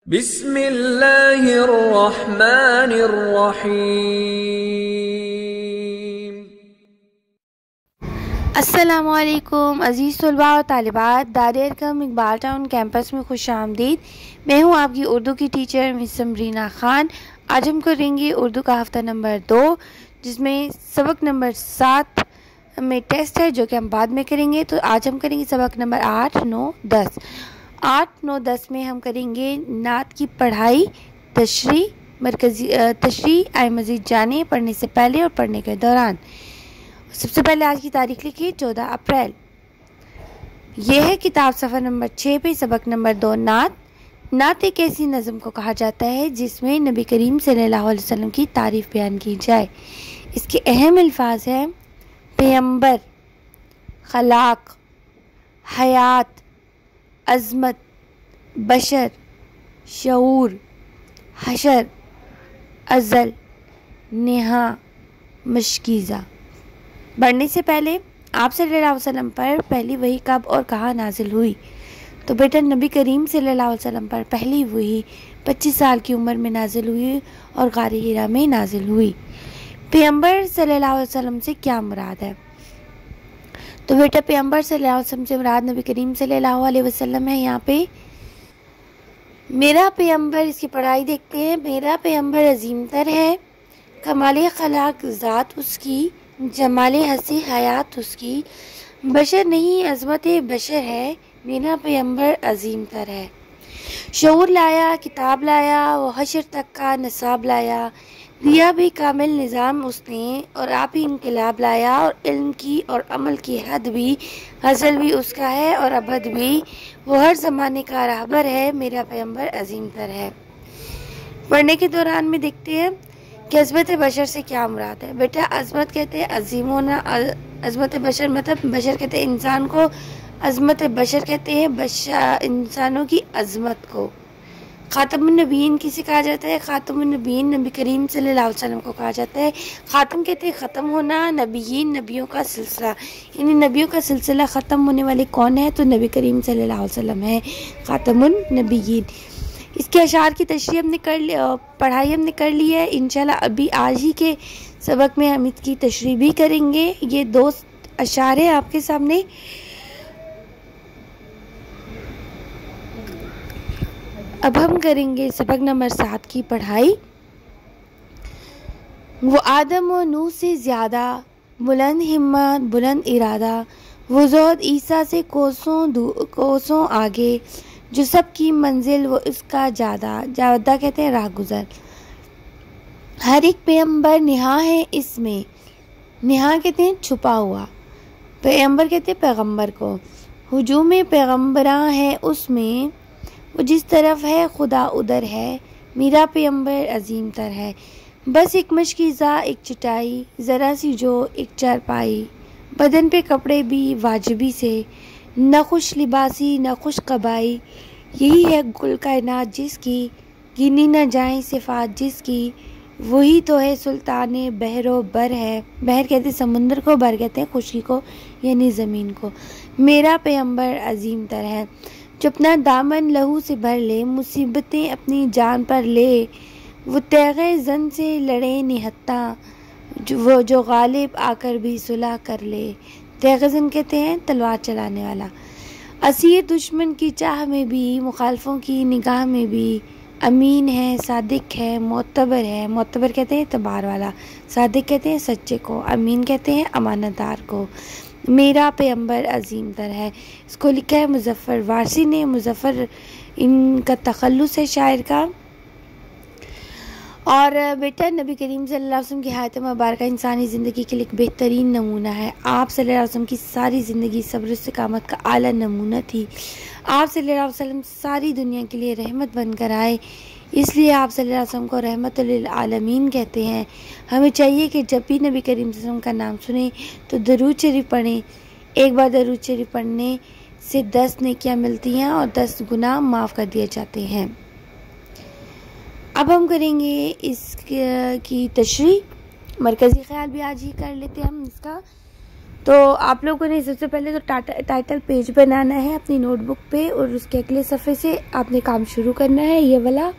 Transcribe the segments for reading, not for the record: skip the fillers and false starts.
बिस्मिल्लाहिर्रहमानिर्रहीम। अस्सलामुअलैकुम अज़ीज़ तलबा और तालिबात, दार-ए-अरक़म इकबाल टाउन कैंपस में खुश आमदीद। मैं हूँ आपकी उर्दू की टीचर मिस समरीना ख़ान। आज हम करेंगे उर्दू का हफ़्ता नंबर 2, जिसमें सबक नंबर 7 में टेस्ट है, जो कि हम बाद में करेंगे। तो आज हम करेंगे सबक नंबर 8, 9, 10। 8, 9, 10 में हम करेंगे नात की पढ़ाई, तशरीह, मरकज़ी तशरीह आए मज़ीद जाने, पढ़ने से पहले और पढ़ने के दौरान। सबसे पहले आज की तारीख लिखिए 14 अप्रैल। यह है किताब सफ़र नंबर 6 पे सबक नंबर 2 नात। नात एक ऐसी नज़म को कहा जाता है जिसमें नबी करीम सल्लल्लाहु अलैहि वसल्लम की तारीफ़ बयान की जाए। इसके अहम अल्फाज हैं पैगंबर, खलाक, हयात, अज़मत, बशर, शऊर, हशर, अज़ल, नेहा, मशकीज़ा। बढ़ने से पहले आप सल्लल्लाहु अलैहि वसल्लम पर पहली वही कब और कहाँ नाजिल हुई? तो बेटा नबी करीम सल्लल्लाहु अलैहि वसल्लम पर पहली वही 25 साल की उम्र में नाजिल हुई और गारे हिरा में नाजिल हुई। पैगंबर सल्लल्लाहु अलैहि वसल्लम से क्या मुराद है? तो बेटा पैगंबर सल्लल्लाहु अलैहि वसल्लम से मुराद नबी करीम सल्लल्लाहु अलैहि वसल्लम है। यहाँ पे मेरा पैगंबर, इसकी पढ़ाई देखते हैं। मेरा पैगंबर अजीमतर है, कमाल खलाक ज़ात उसकी, जमाल हसी हयात उसकी, बशर नहीं अज़मत बशर है, मेरा पैगंबर अजीमतर है। शऊर लाया, किताब लाया, वो हशर तक का नसाब लाया, दिया भी कामिल निज़ाम उसने, और आप ही इनकलाब लाया, और इल्म की और अमल की हद भी, हसल भी उसका है और अबद भी, वो हर ज़माने का रहबर है, मेरा पैगंबर अजीमतर है। पढ़ने के दौरान में देखते हैं कि अज़मत बशर से क्या मुराद है। बेटा अज़मत कहते हैं अजीम होना, अज़मत बशर मतलब बशर कहते हैं इंसान को, अज़मत बशर कहते हैं इंसानों की अज़मत को। ख़ातमुन नबीयीन किसे कहा जाता है? ख़ातमुन नबीयीन नबी करीम सल्लल्लाहु अलैहि वसल्लम को कहा जाता है। ख़ातम कहते हैं ख़त्म होना, नबीयीन नबियों का सिलसिला, यानी नबियों का सिलसिला ख़त्म होने वाले कौन है? तो नबी करीम सल्लल्लाहु अलैहि वसल्लम है ख़ातमुन नबीयीन। इसके अशार की तशरीह हमने कर ली, पढ़ाई हमने कर ली है। इंशाल्लाह अभी आज ही के सबक में हम इसकी तशरीह भी करेंगे। ये 2 अशार हैं आपके सामने। अब हम करेंगे सबक नंबर 7 की पढ़ाई। वो आदम और नूह से ज़्यादा बुलंद हिम्मत, बुलंद इरादा, वो ज़ोहद ईसा से कोसों आगे, जो सब की मंजिल वो इसका जादा कहते हैं राह गुज़र। हर एक पैगंबर निहा है इसमें, निहा कहते हैं छुपा हुआ, पैगंबर कहते हैं पैगंबर को। हुजूम पैगंबरा है उसमें, वो जिस तरफ है खुदा उधर है, मेरा पैगंबर अजीमतर है। बस एक मशकीज़ा, एक चटाई, ज़रा सी जो एक चारपाई, बदन पे कपड़े भी वाजिबी से, न खुश लिबासी न खुश कबाई, यही है गुल कायनात जिसकी, गिनी न जाए सिफ़ात जिसकी, वही तो है सुल्तान बहरो बर है। बहर कहते हैं समुंदर को, बर कहते हैं खुशी को, यानी ज़मीन को। मेरा पैगंबर अजीमतर है, जो अपना दामन लहू से भर ले, मुसीबतें अपनी जान पर ले, वो तैग़े ज़न से लड़े निहत्ता, जो गालिब आकर भी सुलह कर ले। तैग़े ज़न कहते हैं तलवार चलाने वाला। असीर दुश्मन की चाह में भी, मुखालफों की निगाह में भी, अमीन है, सादिक है, मोतबर है। मोतबर कहते हैं एतबार वाला, सादिक कहते हैं सच्चे को, अमीन कहते हैं अमानतदार को। मेरा पैगंबर अजीमतर है। इसको लिखा है मुज़फ़्फ़र वारसी ने। मुज़फ़्फ़र इनका तख़ल्लुस है शायर का। और बेटा नबी करीम सल्लल्लाहु अलैहि वसल्लम की हयात मुबारक इंसानी ज़िंदगी के लिए एक बेहतरीन नमूना है। आप सल्लल्लाहु अलैहि वसल्लम की सारी ज़िंदगी सब्र इस्तिक़ामत का आला नमूना थी। आप सल्लल्लाहु अलैहि वसल्लम सारी दुनिया के लिए रहमत बनकर आए, इसलिए आप सल्लल्लाहु अलैहि वसल्लम को रहमतुल लिल आलमीन कहते हैं। हमें चाहिए कि जब भी नबी करीम सल्लल्लाहु अलैहि वसल्लम का नाम सुने तो दरूद शरीफ पढ़ें। एक बार दरूद शरीफ पढ़ने से 10 नेकियां मिलती हैं और 10 गुनाह माफ़ कर दिए जाते हैं। अब हम करेंगे इसकी तशरीह। मरकज़ी ख्याल भी आज ही कर लेते हैं हम इसका। तो आप लोगों ने सबसे पहले तो टाइटल पेज बनाना है अपनी नोटबुक पे और उसके अगले सफ़े से आपने काम शुरू करना है। ये वाला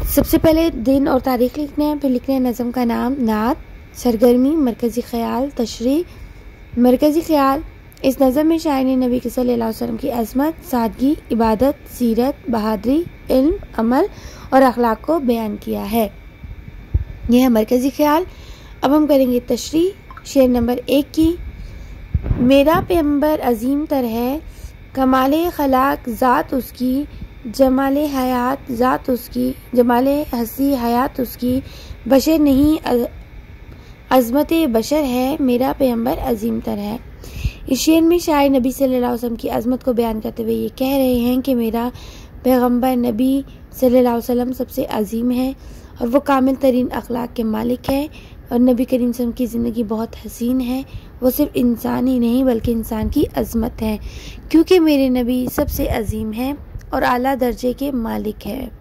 सबसे पहले दिन और तारीख लिखना है, फिर लिखना है नज़म का नाम, नात, सरगर्मी, मरकज़ी ख्याल, तशरीह। मरकज़ी ख्याल, इस नज़म में शायर ने नबी सल्लल्लाहु अलैहि वसल्लम की अज़मत, सादगी, इबादत, सीरत, बहादुरी, इल्म, अमल और अखलाक को बयान किया है। यह है मरकज़ी ख्याल। अब हम करेंगे तशरीह। शेर नंबर 1 की, मेरा पैगंबर अजीम तर है, कमाले खलाक ज़ात उसकी, जमाले हयात ज़ात उसकी, जमाले हसी हयात उसकी, बशर नहीं अज़मत बशर है, मेरा पैगंबर अजीम तर है। इस शेर में शायर नबी सल्लल्लाहु अलैहि वसल्लम की अज़मत को बयान करते हुए ये कह रहे हैं कि मेरा पैगंबर नबी सल्लल्लाहु अलैहि वसल्लम सबसे अजीम है और वो कामिल तरीन अखलाक के मालिक है। और नबी करीम सल्लल्लाहु अलैहि वसल्लम की ज़िंदगी बहुत हसीन है, वो सिर्फ इंसान ही नहीं बल्कि इंसान की अज़मत है, क्योंकि मेरे नबी सबसे अजीम हैं और आला दर्जे के मालिक है।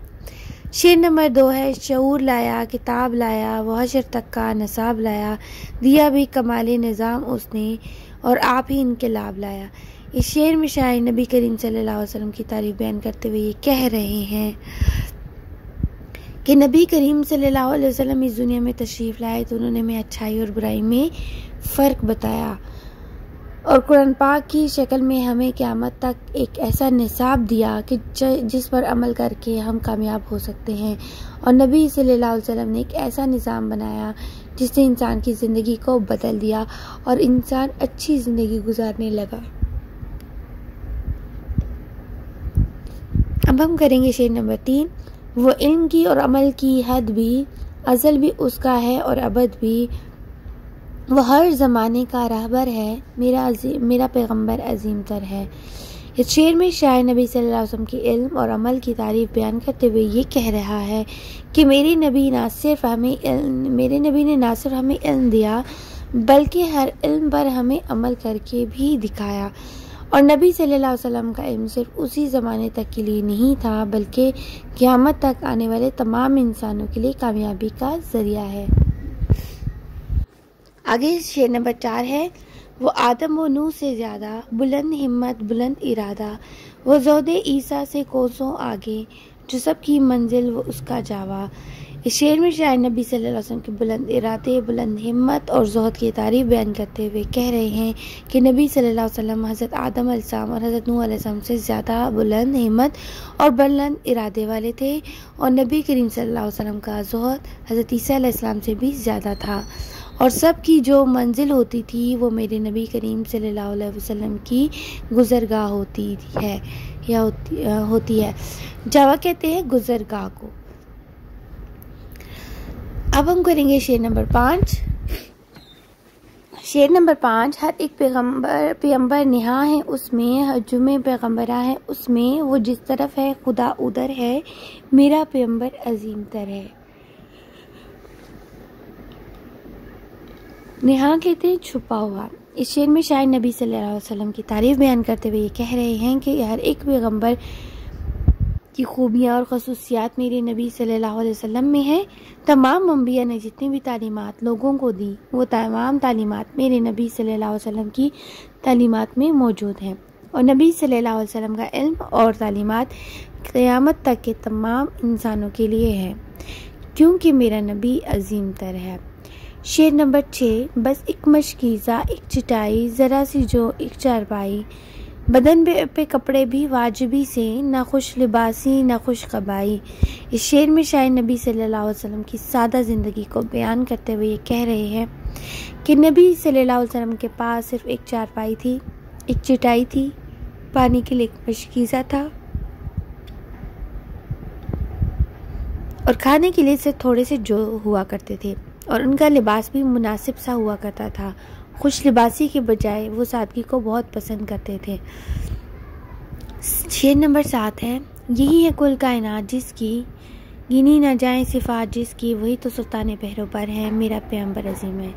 शेर नंबर 2 है, शऊर लाया, किताब लाया, वह हशर तक का नसाब लाया, दिया भी कमाले निज़ाम उसने और आप ही इनकलाब लाया। इस शेर में शायर नबी करीम सल्लल्लाहु अलैहि वसल्लम की तारीफ बयान करते हुए ये कह रहे हैं कि नबी करीम सल्लल्लाहु अलैहि वसल्लम इस दुनिया में तशरीफ़ लाए तो उन्होंने हमें अच्छाई और बुराई में फ़र्क बताया और कुरान पाक की शक्ल में हमें क़यामत तक एक ऐसा निसाब दिया कि जिस पर अमल करके हम कामयाब हो सकते हैं। और नबी सल्लल्लाहु अलैहि वसल्लम ने एक ऐसा निज़ाम बनाया जिसने इंसान की ज़िंदगी को बदल दिया और इंसान अच्छी ज़िंदगी गुजारने लगा। अब हम करेंगे शेर नंबर 3, वो इल्म की और अमल की हद भी, अज़ल भी उसका है और अबद भी, वो हर ज़माने का रहबर है, मेरा पैगंबर अजीम तर है। इस शेर में शायर नबी सल्लल्लाहु अलैहि वसल्लम की इल्म और अमल की तारीफ़ बयान करते हुए ये कह रहा है कि मेरे नबी ने ना सिर्फ हमें इल्म दिया बल्कि हर इल्म पर हमें अमल करके भी दिखाया। और नबी सल्लल्लाहु अलैहि वसल्लम का इल्म सिर्फ उसी ज़माने तक के लिए नहीं था बल्कि क़यामत तक आने वाले तमाम इंसानों के लिए कामयाबी का ज़रिया है। आगे शेर नंबर 4 है, वो आदम व नूह से ज़्यादा, बुलंद हिम्मत बुलंद इरादा, वो ज़ौदे ईसा से कोसों आगे, जो सब की मंजिल वो उसका जावा। इस शेर में शायर नबी सल्लल्लाहु अलैहि वसल्लम के बुलंद इरादे, बुलंद हिम्मत और ज़ुहद की तारीफ़ बयान करते हुए कह रहे हैं कि नबी सल्लल्लाहु अलैहि वसल्लम हज़रत आदम अलैहिस्सलाम और हज़रत नूह अलैहिस्सलाम से ज़्यादा बुलंद हिम्मत और बुलंद इरादे वाले थे और नबी करीम सल्लल्लाहु अलैहि वसल्लम का ज़ुहद हज़रत ईसा अलैहिस्सलाम से भी ज़्यादा था और सब की जो मंजिल होती थी वो मेरे नबी करीम सल्लल्लाहु अलैहि वसल्लम की गुज़रगाह होती है या होती है। जावा कहते हैं गुज़रगाह को। अब हम करेंगे शेर नंबर 5। शेर नंबर 5, हर एक पैगंबर निहा है उसमें, हर जुमे पैगंबरा है उसमें, वो जिस तरफ है खुदा उधर है, मेरा पैगंबर अजीम तर है। निहा कहते हैं छुपा हुआ। इस शेर में शायर नबी सल्लल्लाहु अलैहि वसल्लम की तारीफ़ बयान करते हुए ये कह रहे हैं कि हर एक पैगंबर की खूबियाँ और खसूसियात मेरे नबी सल्लल्लाहु अलैहि वसल्लम में है। तमाम अंबिया ने जितनी भी तालीमात लोगों को दी वो तमाम तालीमात मेरे नबी सल्लल्लाहु अलैहि वसल्लम की तालीमात में मौजूद हैं और नबी सल्लल्लाहु अलैहि वसल्लम का इल्म और तालीमात क़यामत तक के तमाम इंसानों के लिए है क्योंकि मेरा नबी अजीम तर है। शेर नंबर 6, बस एक मशकीज़ा एक चटाई, ज़रा सी जो एक चारपाई, बदन पे कपड़े भी वाजिबी से, ना खुश लिबासी ना खुश कबाई। इस शेर में शायर नबी सल्लल्लाहु अलैहि वसल्लम की सादा ज़िंदगी को बयान करते हुए ये कह रहे हैं कि नबी सल्लल्लाहु अलैहि वसल्लम के पास सिर्फ एक चारपाई थी, एक चटाई थी, पानी के लिए एक मशकीज़ा था और खाने के लिए सिर्फ थोड़े से जो हुआ करते थे और उनका लिबास भी मुनासिब सा हुआ करता था। खुश लिबासी के बजाय वो सादगी को बहुत पसंद करते थे। शेर नंबर 7 है, यही है कुल कायनात जिसकी गिनी ना जाए सिफात जिसकी, वही तो सुल्तान पहरों पर है, मेरा पैगंबर अजीम है।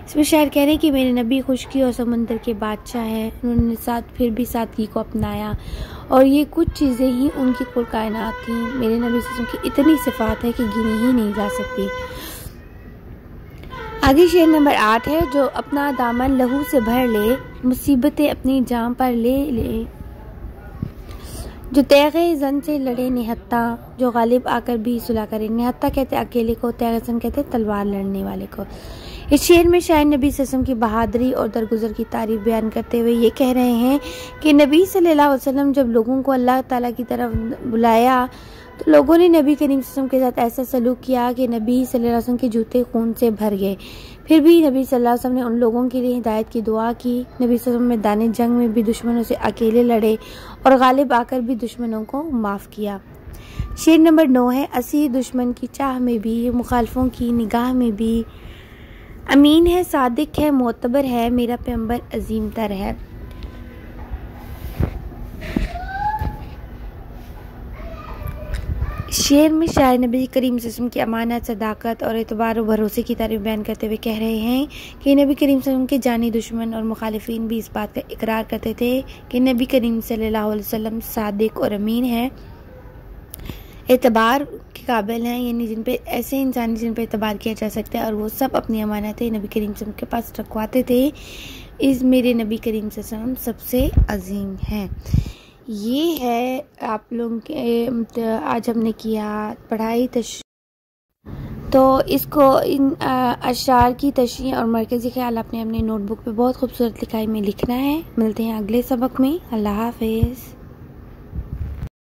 इसमें शायर कह रहे हैं कि मेरे नबी खुशकी और समंदर के बादशाह हैं, उन्होंने फिर भी सादगी को अपनाया और ये कुछ चीज़ें ही उनकी कुल कायनात थी। मेरे नबी की इतनी सिफात है कि गिनी ही नहीं जा सकती। आगे शेर नंबर 8 है। जो अपना दामन लहू से भर ले, मुसीबतें अपनी जान पर ले ले, जो तैग़े ज़न से लड़े निहत्ता, जो गालिब आकर भी सुलह करे। निहत्ता कहते अकेले को, तैग़े ज़न कहते तलवार लड़ने वाले को। इस शेर में शायर नबी सल्लल्लाहु अलैहि वसल्लम की बहादुरी और दरगुजर की तारीफ बयान करते हुए ये कह रहे हैं कि नबी सल्लल्लाहु अलैहि वसल्लम जब लोगों को अल्लाह ताला की तरफ बुलाया तो लोगों ने नबी करीम सल्लल्लाहु अलैहि वसल्लम के साथ ऐसा सलूक किया कि नबी सल्लल्लाहु अलैहि वसल्लम के जूते खून से भर गए। फिर भी नबी सल्लल्लाहु अलैहि वसल्लम ने उन लोगों के लिए हिदायत की दुआ की। नबी सल्लल्लाहु अलैहि वसल्लम मैदान जंग में भी दुश्मनों से अकेले लड़े और गालिब आकर भी दुश्मनों को माफ़ किया। शेर नंबर 9 है। असी दुश्मन की चाह में भी, मुखालफों की निगाह में भी, अमीन है, सादिक है, मोतबर है, मेरा पैगंबर अजीम तर है। शेर में शायर नबी करीम सल्लल्लाहु अलैहि वसल्लम की अमानत, सदाकत और एतबार और भरोसे की तारीफ बयान करते हुए कह रहे हैं कि नबी करीम सल्लल्लाहु अलैहि वसल्लम के जानी दुश्मन और मुखालिफिन भी इस बात का इकरार करते थे कि नबी करीम सल्लल्लाहु अलैहि वसल्लम सादिक और अमीन है, एतबार के काबिल हैं, यानी जिन पे ऐसे इंसान जिन पे एतबार किया जा सकता है और वो सब अपनी अमानतें नबी करीम सल्लल्लाहु अलैहि वसल्लम के पास रखवाते थे। इस मेरे नबी करीम सल्लल्लाहु अलैहि वसल्लम सबसे अजीम हैं। ये है आप लोगों के आज हमने किया पढ़ाई तो इसको इन अशार की तशरीह और मरकज़ी ख्याल आपने अपने नोटबुक पे बहुत खूबसूरत लिखाई में लिखना है। मिलते हैं अगले सबक में। अल्लाह हाफ़िज़।